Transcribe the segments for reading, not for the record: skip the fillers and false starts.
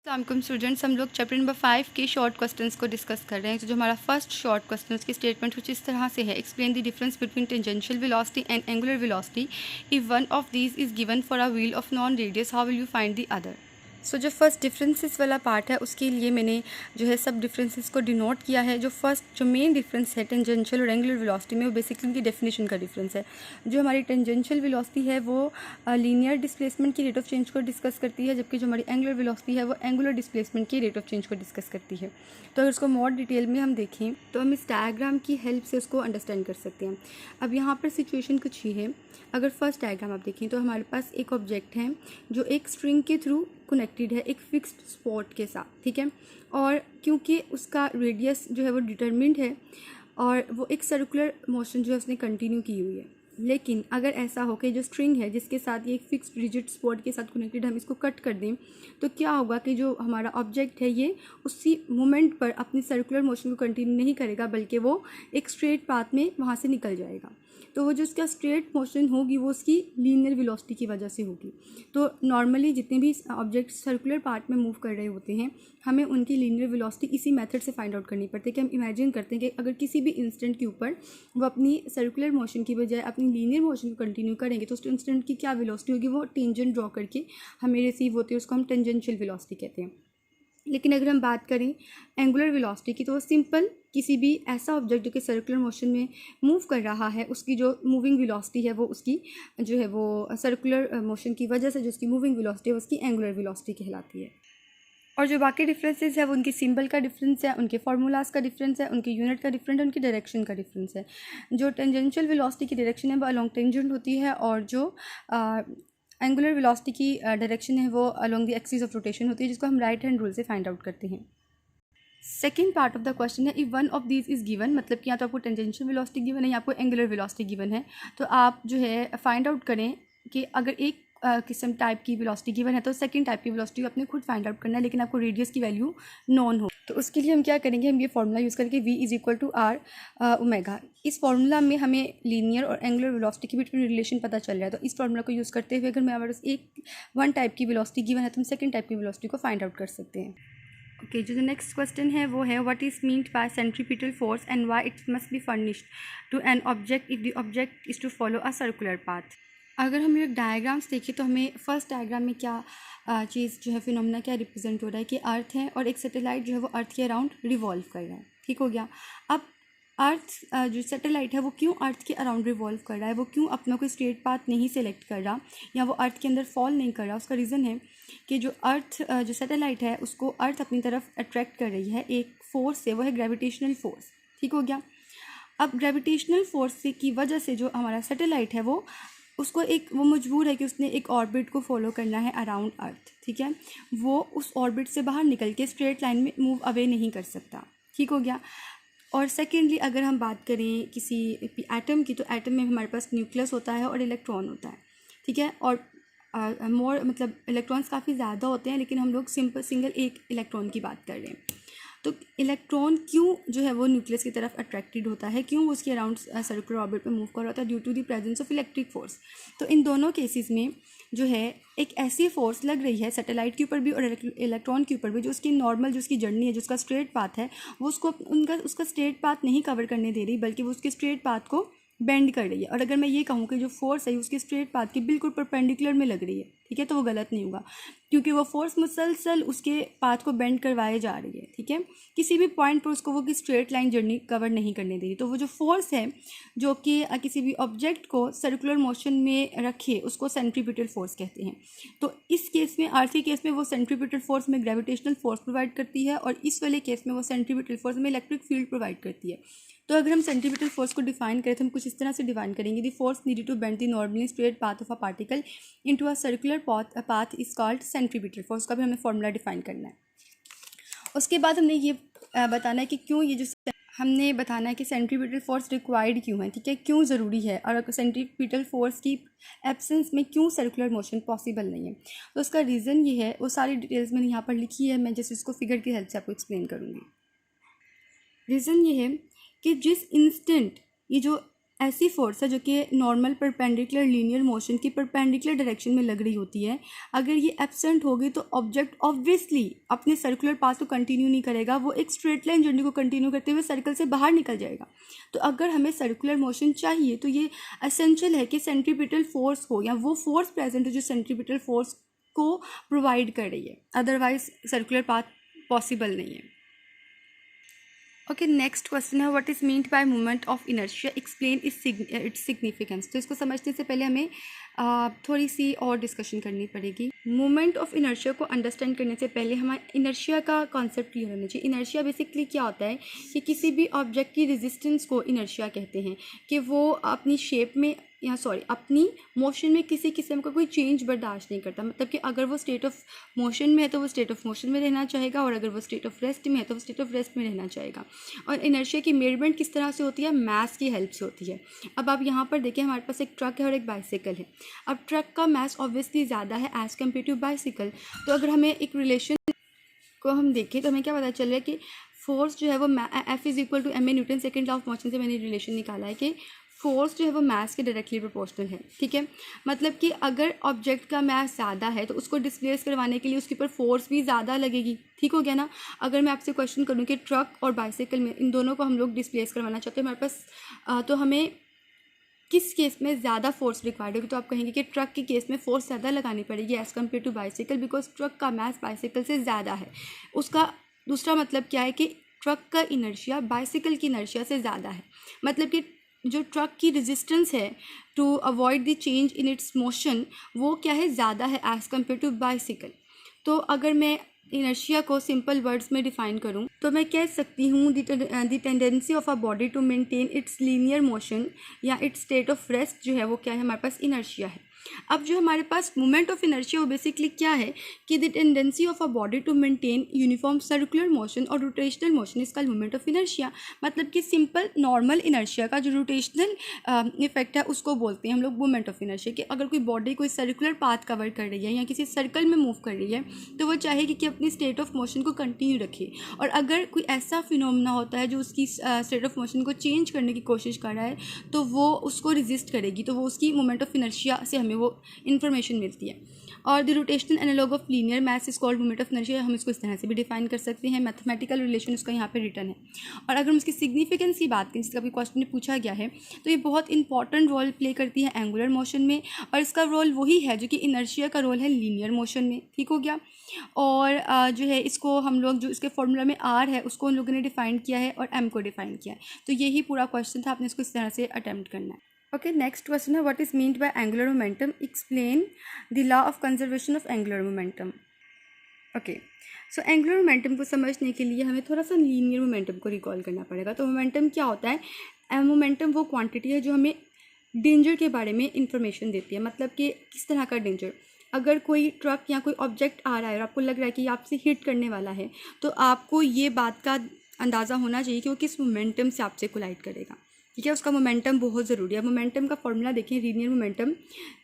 अस्सलाम स्टूडेंट्स, हम लोग चैप्टर नंबर 5 के शॉर्ट क्वेश्चंस को डिस्कस कर रहे हैं। तो जो हमारा फर्स्ट शॉर्ट क्वेश्चन उसकी स्टेटमेंट कुछ इस तरह से है। Explain the difference between tangential velocity and angular velocity. If one of these is given for a wheel of known radius, how will you find the other. So जो first differences वाला part है उसके लिए मैंने जो है सब differences को डिनोट किया है। जो मेन डिफरेंस है टेंजेंशियल और एंगुलर वेलोसिटी में, वो बेसिकली उनकी डेफिनेशन का डिफरेंस है। जो हमारी टेंजेंशियल वेलोसिटी है वो लीनियर डिस्प्लेसमेंट की रेट ऑफ चेंज को डिस्कस करती है, जबकि जो हमारी एंगुलर वेलोसिटी है वो एंगुलर डिस्प्लेसमेंट की रेट ऑफ चेंज को डिस्कस करती है। तो अगर उसको मोर डिटेल में हम देखें तो हम इस डायग्राम की हेल्प से उसको अंडरस्टैंड कर सकते हैं। अब यहाँ पर सिचुएशन कुछ ही है। अगर फर्स्ट डायग्राम आप देखें तो हमारे पास एक ऑब्जेक्ट है जो एक स्ट्रिंग के थ्रू कनेक्टेड है एक फिक्स्ड स्पॉट के साथ, ठीक है। और क्योंकि उसका रेडियस जो है वो डिटरमिन्ड है और वो एक सर्कुलर मोशन जो है उसने कंटिन्यू की हुई है। लेकिन अगर ऐसा हो कि जो स्ट्रिंग है जिसके साथ ये एक फिक्स्ड रिजिड स्पॉट के साथ कनेक्टेड, हम इसको कट कर दें तो क्या होगा कि जो हमारा ऑब्जेक्ट है ये उसी मोमेंट पर अपनी सर्कुलर मोशन को कंटिन्यू नहीं करेगा, बल्कि वो एक स्ट्रेट पाथ में वहाँ से निकल जाएगा। तो वो जो उसका स्ट्रेट मोशन होगी वो उसकी लीनियर वेलोसिटी की वजह से होगी। तो नॉर्मली जितने भी ऑब्जेक्ट सर्कुलर पार्ट में मूव कर रहे होते हैं, हमें उनकी लीनियर वेलोसिटी इसी मेथड से फाइंड आउट करनी पड़ती है कि हम इमेजिन करते हैं कि अगर किसी भी इंस्टेंट के ऊपर वो अपनी सर्कुलर मोशन की बजाय अपनी लीनियर मोशन को कंटिन्यू करेंगे तो उस इंस्टेंट की क्या वेलोसिटी होगी, वो टेंजेंट ड्रॉ करके हमें रिसीव होती है, उसको हम टेंजेंशियल वेलोसिटी कहते हैं। लेकिन अगर हम बात करें एंगुलर वेलोसिटी की तो वो सिंपल किसी भी ऐसा ऑब्जेक्ट जो कि सर्कुलर मोशन में मूव कर रहा है उसकी जो मूविंग वेलोसिटी है वो उसकी जो है वो सर्कुलर मोशन की वजह से जो उसकी मूविंग वेलोसिटी है उसकी एंगुलर वेलोसिटी कहलाती है। और जो बाकी डिफरेंसेस है वो उनकी सिंबल का डिफरेंस है, उनके फार्मूलाज का डिफरेंस है, उनके यूनिट का डिफरेंस है, उनकी डायरेक्शन का डिफरेंस है। जो टेंजेंशियल वेलोसिटी की डायरेक्शन है वो अलोंग टेंजेंट होती है और जो एंगुलर वेलोसिटी की डायरेक्शन है वो along the axis of rotation होती है, जिसको हम राइट हैंड रूल से फाइंड आउट करते हैं। Second part of the question है if one of these is given, मतलब कि या तो आपको टेंजेंशियल वेलोसिटी गिवन है या आपको एंगुलर वेलोसिटी गिवन है, तो आप जो है फाइंड आउट करें कि अगर एक किस्म टाइप की वेलोसिटी गिवन है तो सेकंड टाइप की वेलोसिटी आपने खुद फाइंड आउट करना है, लेकिन आपको रेडियस की वैल्यू नॉन हो। तो उसके लिए हम क्या करेंगे, हम ये फार्मूला यूज़ करेंगे v is equal to R omega. इस फार्मूला में हमें लीनियर और एंगुलर वेलोसिटी के बीच में रिलेशन पता चल रहा है। तो इस फार्मूला को यूज़ करते हुए अगर हमारे पास एक वन टाइप की वेलोसिटी गिवन है तो हम सेकंड टाइप की वेलोसिटी को फाइंड आउट कर सकते हैं। ओके, जो नेक्स्ट क्वेश्चन है वो है what is meant by centripetal force and why it must be furnished to an object if the object is to follow a circular path. अगर हम ये डायग्राम्स देखें तो हमें फर्स्ट डायग्राम में क्या चीज़ जो है फिनोमेना क्या रिप्रेजेंट हो रहा है कि अर्थ है और एक सैटेलाइट जो है वो अर्थ के अराउंड रिवॉल्व कर रहा है, ठीक हो गया। अब अर्थ जो सैटेलाइट है वो क्यों अर्थ के अराउंड रिवॉल्व कर रहा है, वो क्यों अपना कोई स्ट्रेट पाथ नहीं सेलेक्ट कर रहा या वो अर्थ के अंदर फॉल नहीं कर रहा, उसका रीज़न है कि जो अर्थ जो सैटेलाइट है उसको अर्थ अपनी तरफ अट्रैक्ट कर रही है एक फोर्स से, वो है ग्रेविटेशनल फोर्स, ठीक हो गया। अब ग्रेविटेशनल फोर्स की वजह से जो हमारा सैटेलाइट है वो मजबूर है कि उसने एक ऑर्बिट को फॉलो करना है अराउंड अर्थ, ठीक है। वो उस ऑर्बिट से बाहर निकल के स्ट्रेट लाइन में मूव अवे नहीं कर सकता, ठीक हो गया। और सेकेंडली अगर हम बात करें किसी एटम की, तो एटम में हमारे पास न्यूक्लियस होता है और इलेक्ट्रॉन होता है, ठीक है। और मोर मतलब इलेक्ट्रॉन्स काफ़ी ज़्यादा होते हैं, लेकिन हम लोग सिंगल एक इलेक्ट्रॉन की बात कर रहे हैं। तो इलेक्ट्रॉन क्यों जो है वो न्यूक्लियस की तरफ अट्रैक्टेड होता है, क्यों वो उसके अराउंड सर्कुलर ऑर्बिट में मूव कर रहा होता है, due to the presence of electric force. तो इन दोनों केसेस में जो है एक ऐसी फोर्स लग रही है सैटेलाइट के ऊपर भी और इलेक्ट्रॉन के ऊपर भी, जो उसकी नॉर्मल जो उसकी जर्नी है, जो उसका स्ट्रेट पाथ है, वो उसका स्ट्रेट पाथ नहीं कवर करने दे रही, बल्कि वो उसके स्ट्रेट पाथ को बेंड कर रही है। और अगर मैं ये कहूँ कि जो फोर्स है उसके स्ट्रेट पाथ के बिल्कुल परपेंडिकुलर में लग रही है, ठीक है, तो वो गलत नहीं होगा, क्योंकि वो फोर्स मुसलसल उसके पाथ को बेंड करवाए जा रही है, ठीक है। किसी भी पॉइंट पर उसको वो स्ट्रेट लाइन जर्नी कवर नहीं करने दे रही। तो वो जो फोर्स है जो कि किसी भी ऑब्जेक्ट को सर्कुलर मोशन में रखे उसको सेंट्रीपिटल फोर्स कहते हैं। तो इस केस में अर्थ के केस में वो सेंट्रीपिटल फोर्स में ग्रेविटेशनल फोर्स प्रोवाइड करती है, और इस वाले केस में वो सेंट्रीपिटल फोर्स में इलेक्ट्रिक फील्ड प्रोवाइड करती है। तो अगर हम सेंट्रीपिटल फोर्स को डिफाइन करें तो हम कुछ इस तरह से डिफाइन करेंगे, the force needed to bend the normally straight path of a particle into a circular path is called centripetal force. का भी हमें फॉर्मूला डिफाइन करना है। उसके बाद हमने ये बताना है कि क्यों ये जो हमने बताना है कि सेंट्रीपिटल फोर्स रिक्वायर्ड क्यों है, ठीक है, क्यों ज़रूरी है, और सेंट्रीपिटल फोर्स की एब्सेंस में क्यों सर्कुलर मोशन पॉसिबल नहीं है। तो उसका रीज़न ये है, वो सारी डिटेल्स मैंने यहाँ पर लिखी है, मैं जैसे इसको फिगर की हेल्प से आपको एक्सप्लेन करूँगी। रीज़न ये है कि जिस इंस्टेंट ये जो ऐसी फोर्स है जो कि नॉर्मल परपेंडिकुलर लीनियर मोशन की परपेंडिकुलर डायरेक्शन में लग रही होती है। अगर ये एब्सेंट होगी तो ऑब्जेक्ट ऑब्वियसली अपने सर्कुलर पाथ को कंटिन्यू नहीं करेगा, वो एक स्ट्रेट लाइन जर्नी को कंटिन्यू करते हुए सर्कल से बाहर निकल जाएगा। तो अगर हमें सर्कुलर मोशन चाहिए तो ये एसेंशियल है कि सेंट्रीपिटल फोर्स हो या वो फोर्स प्रेजेंट हो जो सेंट्रीपिटल फोर्स को प्रोवाइड कर रही है, अदरवाइज सर्कुलर पाथ पॉसिबल नहीं है। ओके, नेक्स्ट क्वेश्चन है what is meant by moment of inertia, explain its significance. तो इसको समझने से पहले हमें थोड़ी सी और डिस्कशन करनी पड़ेगी। मोमेंट ऑफ इनर्शिया को अंडरस्टैंड करने से पहले हमारे इनर्शिया का कॉन्सेप्ट क्लियर होना चाहिए। इनर्शिया बेसिकली क्या होता है कि किसी भी ऑब्जेक्ट की रेजिस्टेंस को इनर्शिया कहते हैं, कि वो अपनी शेप में अपनी मोशन में किसी किस्म का कोई चेंज बर्दाश्त नहीं करता। मतलब कि अगर वो स्टेट ऑफ मोशन में है तो वो स्टेट ऑफ मोशन में रहना चाहेगा, और अगर वो स्टेट ऑफ रेस्ट में है तो वो स्टेट ऑफ रेस्ट में रहना चाहेगा। और इनर्शिया की मेजरमेंट किस तरह से होती है, मास की हेल्प से होती है। अब आप यहाँ पर देखिए, हमारे पास एक ट्रक है और एक बाइसिकल है। अब ट्रक का मास ऑब्वियसली ज़्यादा है एज़ कम्पेयर टू बाइसिकल। तो अगर हमें एक रिलेशन को हम देखें तो हमें क्या पता चल रहा है कि फोर्स जो है वो F is equal to ma Newton second law of motion से मैंने रिलेशन निकाला है कि फोर्स जो है वो मास के डायरेक्टली प्रोपोर्शनल है। ठीक है, मतलब कि अगर ऑब्जेक्ट का मास ज़्यादा है तो उसको डिस्प्लेस करवाने के लिए उसके ऊपर फोर्स भी ज़्यादा लगेगी। ठीक हो गया ना। अगर मैं आपसे क्वेश्चन करूँ कि ट्रक और बाइसिकल में इन दोनों को हम लोग डिस्प्लेस करवाना चाहते हैं, हमारे पास तो हमें किस केस में ज़्यादा फोर्स रिक्वायर्ड होगी, तो आप कहेंगे कि ट्रक के केस में फोर्स ज़्यादा लगानी पड़ेगी as compare to bicycle, because truck का मास बाइसिकल से ज़्यादा है। उसका दूसरा मतलब क्या है कि ट्रक का इनर्शिया बाइसिकल की इनर्शिया से ज़्यादा है। मतलब कि जो ट्रक की रेजिस्टेंस है to avoid the change in its motion, वो क्या है, ज़्यादा है एज़ कम्पेयर टू बाइसिकल। तो अगर मैं इनर्शिया को सिंपल वर्ड्स में डिफाइन करूं तो मैं कह सकती हूँ the tendency of a body to maintain its linear motion या इट्स स्टेट ऑफ रेस्ट जो है वो क्या है, हमारे पास इनर्शिया है। अब जो हमारे पास मोमेंट ऑफ इनर्शिया वो बेसिकली क्या है कि the tendency of a body to maintain uniform circular motion और rotational motion is called moment of inertia. मतलब कि सिंपल नॉर्मल इनर्शिया का जो रोटेशनल इफेक्ट है उसको बोलते हैं हम लोग मोमेंट ऑफ इनर्शिया। कि अगर कोई बॉडी कोई सर्कुलर पाथ कवर कर रही है या किसी सर्कल में मूव कर रही है तो वो चाहेगी कि अपनी स्टेट ऑफ मोशन को कंटिन्यू रखे, और अगर कोई ऐसा फिनोमेना होता है जो उसकी स्टेट ऑफ मोशन को चेंज करने की कोशिश कर रहा है तो वो उसको रेजिस्ट करेगी, तो वो उसकी मोमेंट ऑफ इनर्शिया से हमें वो इन्फॉर्मेशन मिलती है। और the rotational analogue of linear mass is called moment of inertia. हम इसको इस तरह से भी डिफाइन कर सकते हैं, मैथमेटिकल रिलेशन उसका यहाँ पे रिटर्न है। और अगर हम इसकी सिग्निफिकेंस की बात करें, जिसका भी क्वेश्चन में पूछा गया है, तो ये बहुत इंपॉर्टेंट रोल प्ले करती है एंगुलर मोशन में, और इसका रोल वही है जो कि इनर्शिया का रोल है लीनियर मोशन में। ठीक हो गया। और जो है इसको हम लोग जो इसके फॉर्मूला में आर है उसको उन लोगों ने डिफाइन किया है और एम को डिफाइन किया है। तो यही पूरा क्वेश्चन था, आपने इसको इस तरह से अटैम्प्ट करना है। ओके, नेक्स्ट क्वेश्चन है what is meant by angular momentum, explain the law of conservation of angular momentum. Okay, so angular momentum को समझने के लिए हमें थोड़ा सा लीनियर मोमेंटम को रिकॉल करना पड़ेगा। तो मोमेंटम क्या होता है, मोमेंटम वो क्वांटिटी है जो हमें डेंजर के बारे में इंफॉर्मेशन देती है। मतलब कि किस तरह का डेंजर, अगर कोई ट्रक या कोई ऑब्जेक्ट आ रहा है और आपको लग रहा है कि ये आपसे हिट करने वाला है, तो आपको ये बात का अंदाज़ा होना चाहिए कि वो किस मोमेंटम से आपसे कोलाइड करेगा। ठीक है, उसका मोमेंटम बहुत ज़रूरी है। मोमेंटम का फॉर्मूला देखें, लीनियर मोमेंटम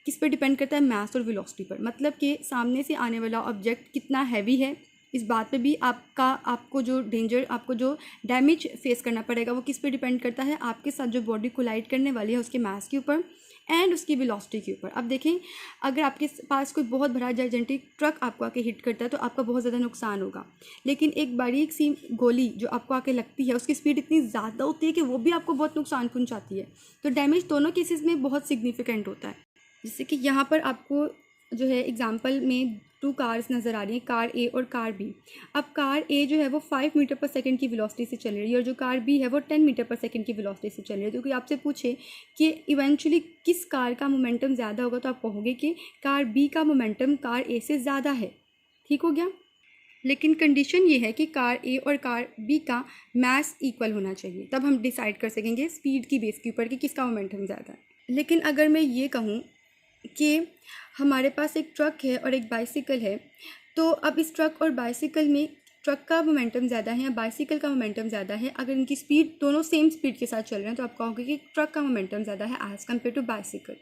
किस पर डिपेंड करता है, मास और वेलोसिटी पर। मतलब कि सामने से आने वाला ऑब्जेक्ट कितना हैवी है, इस बात पे भी आपको जो डैमेज फेस करना पड़ेगा वो किस पे डिपेंड करता है, आपके साथ जो बॉडी कोलाइड करने वाली है उसके मास के ऊपर एंड उसकी वेलोसिटी के ऊपर। अब देखें, अगर आपके पास कोई बहुत बड़ा जाइजेंटिक ट्रक आपको आके हिट करता है तो आपका बहुत ज़्यादा नुकसान होगा, लेकिन एक बारीक सी गोली जो आपको आके लगती है उसकी स्पीड इतनी ज़्यादा होती है कि वो भी आपको बहुत नुकसान पहुंचाती है। तो डैमेज दोनों केसेस में बहुत सिग्निफिकेंट होता है। जैसे कि यहाँ पर आपको जो है एग्जाम्पल में 2 कार्स नज़र आ रही हैं, कार ए और कार बी। अब कार ए जो है वो 5 मीटर पर सेकंड की वेलोसिटी से चल रही है और जो कार बी है वो 10 मीटर पर सेकंड की वेलोसिटी से चल रही है। तो कोई आपसे पूछे कि इवेंचुअली किस कार का मोमेंटम ज़्यादा होगा, तो आप कहोगे कि कार बी का मोमेंटम कार ए से ज़्यादा है। ठीक हो गया। लेकिन कंडीशन ये है कि कार ए और कार बी का मास इक्वल होना चाहिए, तब हम डिसाइड कर सकेंगे स्पीड की बेस के ऊपर कि किसका मोमेंटम ज़्यादा है। लेकिन अगर मैं ये कहूँ कि हमारे पास एक ट्रक है और एक बाइसिकल है, तो अब इस ट्रक और बाइसिकल में ट्रक का मोमेंटम ज़्यादा है या बाइसिकल का मोमेंटम ज़्यादा है, अगर इनकी स्पीड दोनों सेम स्पीड के साथ चल रहे हैं तो आप कहोगे कि ट्रक का मोमेंटम ज़्यादा है एज़ कम्पेयर टू बाइसिकल।